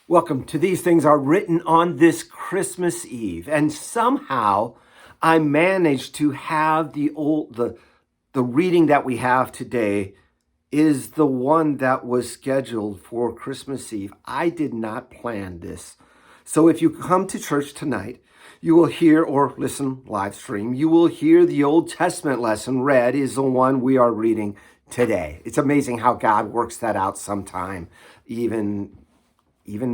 Welcome to These Things Are Written on this Christmas Eve. And somehow I managed to have the reading that we have today is the one that was scheduled for Christmas Eve. I did not plan this. So if you come to church tonight, you will hear, or listen live stream, you will hear the Old Testament lesson read is the one we are reading today. It's amazing how God works that out sometime, even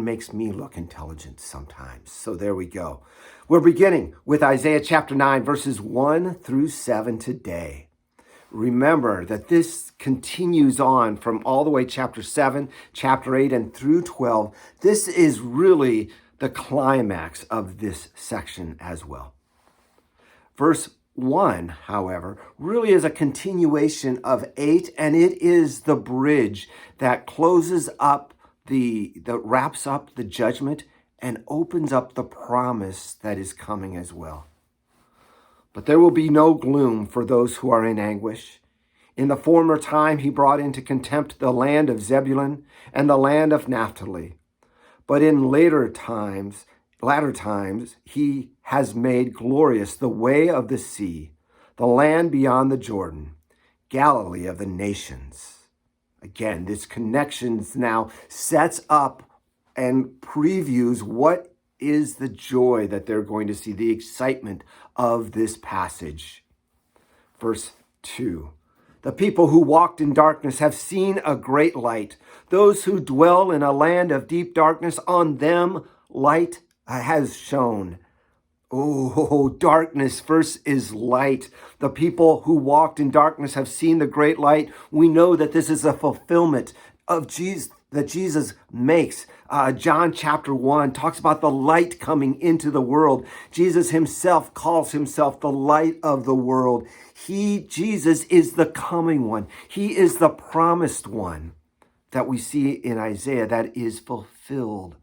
makes me look intelligent sometimes. So there we go. We're beginning with Isaiah chapter 9, verses 1 through 7 today. Remember that this continues on from all the way chapter 7, chapter 8, and through 12. This is really the climax of this section as well. Verse 1, however, really is a continuation of 8, and it is the bridge that closes up that wraps up the judgment and opens up the promise that is coming as well. But there will be no gloom for those who are in anguish. In the former time, he brought into contempt the land of Zebulun and the land of Naphtali. But in latter times, he has made glorious the way of the sea, the land beyond the Jordan, Galilee of the nations. Again, this connections now sets up and previews what is the joy that they're going to see, the excitement of this passage. Verse 2, the people who walked in darkness have seen a great light. Those who dwell in a land of deep darkness, on them light has shone. Oh, darkness first is light. The people who walked in darkness have seen the great light. We know that this is a fulfillment of Jesus that Jesus makes. John chapter 1 talks about the light coming into the world. Jesus himself calls himself the light of the world. Jesus is the coming one. He is the promised one that we see in Isaiah that is fulfilled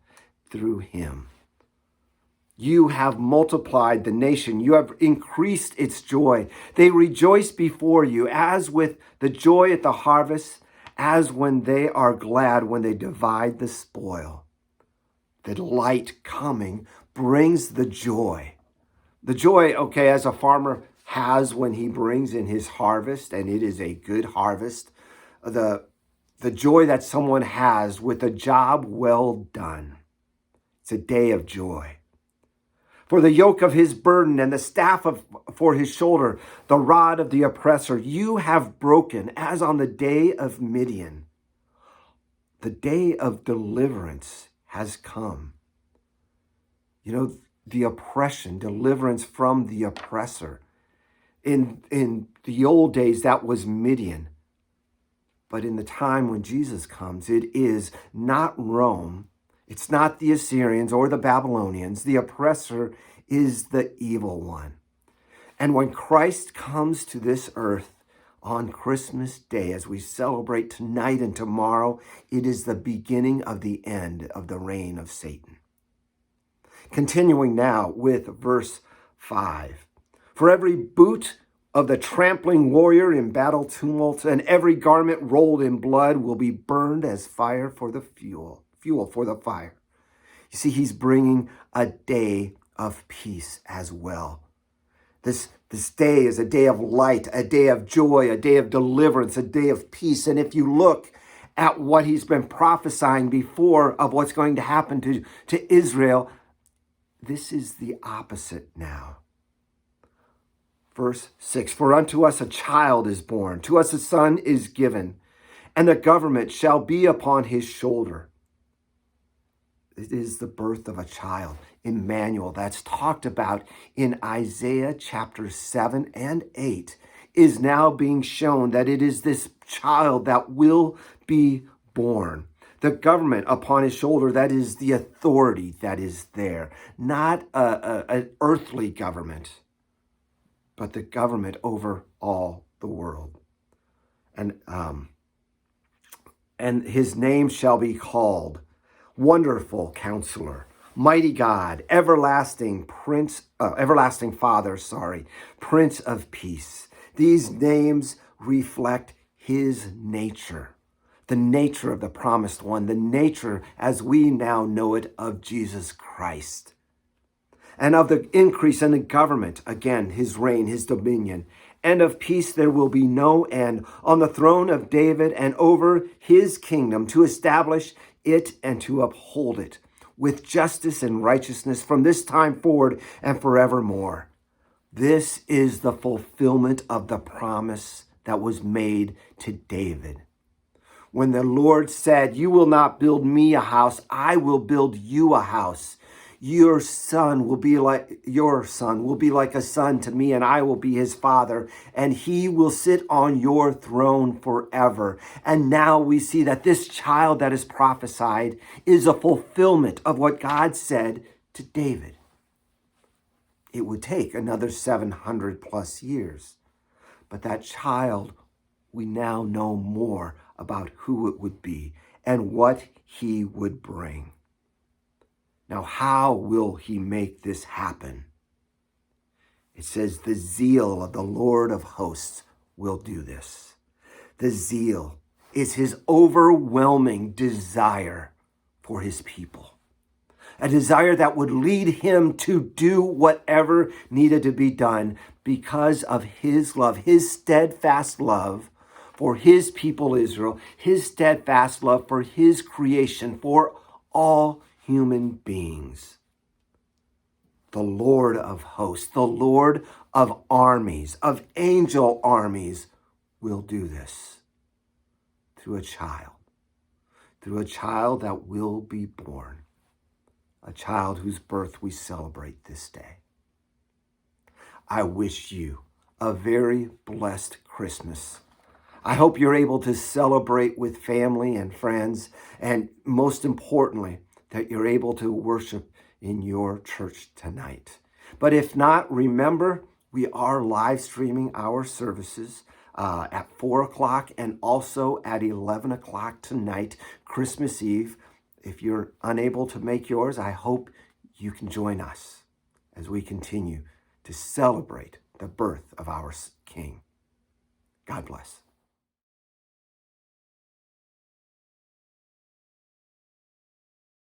through him. You have multiplied the nation. You have increased its joy. They rejoice before you as with the joy at the harvest, as when they are glad when they divide the spoil. The light coming brings the joy. The joy, as a farmer has when he brings in his harvest, and it is a good harvest, the joy that someone has with a job well done. It's a day of joy. For the yoke of his burden and the staff for his shoulder, the rod of the oppressor, you have broken as on the day of Midian. The day of deliverance has come. The oppression, deliverance from the oppressor. In the old days, that was Midian. But in the time when Jesus comes, it is not Rome. It's not the Assyrians or the Babylonians. The oppressor is the evil one. And when Christ comes to this earth on Christmas Day, as we celebrate tonight and tomorrow, it is the beginning of the end of the reign of Satan. Continuing now with verse 5. For every boot of the trampling warrior in battle tumult and every garment rolled in blood will be burned as fire for the fuel for the fire. You see, he's bringing a day of peace as well. This day is a day of light, a day of joy, a day of deliverance, a day of peace. And if you look at what he's been prophesying before of what's going to happen to Israel, this is the opposite now. Verse 6, for unto us a child is born, to us a son is given, and the government shall be upon his shoulder. It is the birth of a child, Emmanuel, that's talked about in Isaiah chapter 7 and 8, is now being shown that it is this child that will be born. The government upon his shoulder, that is the authority that is there. Not an earthly government, but the government over all the world. And his name shall be called Wonderful Counselor, Mighty God, Everlasting Father, Prince of Peace. These names reflect his nature. the nature of the promised one, the nature as we now know it of Jesus Christ, and of the increase in the government, again, his reign, his dominion, and of peace there will be no end on the throne of David and over his kingdom, to establish it and to uphold it with justice and righteousness from this time forward and forevermore. This is the fulfillment of the promise that was made to David. When the Lord said, "You will not build me a house, I will build you a house. Your son will be like a son to me, and I will be his father, and he will sit on your throne forever." And now we see that this child that is prophesied is a fulfillment of what God said to David. It would take another 700 plus years, but that child, we now know more about who it would be and what he would bring. Now, how will he make this happen? It says the zeal of the Lord of hosts will do this. The zeal is his overwhelming desire for his people. A desire that would lead him to do whatever needed to be done because of his love, his steadfast love for his people Israel, his steadfast love for his creation, for all human beings. The Lord of hosts, the Lord of armies, of angel armies, will do this through a child that will be born, a child whose birth we celebrate this day. I wish you a very blessed Christmas. I hope you're able to celebrate with family and friends, and most importantly, that you're able to worship in your church tonight. But if not, remember, we are live streaming our services at 4 o'clock and also at 11 o'clock tonight, Christmas Eve. If you're unable to make yours, I hope you can join us as we continue to celebrate the birth of our King. God bless.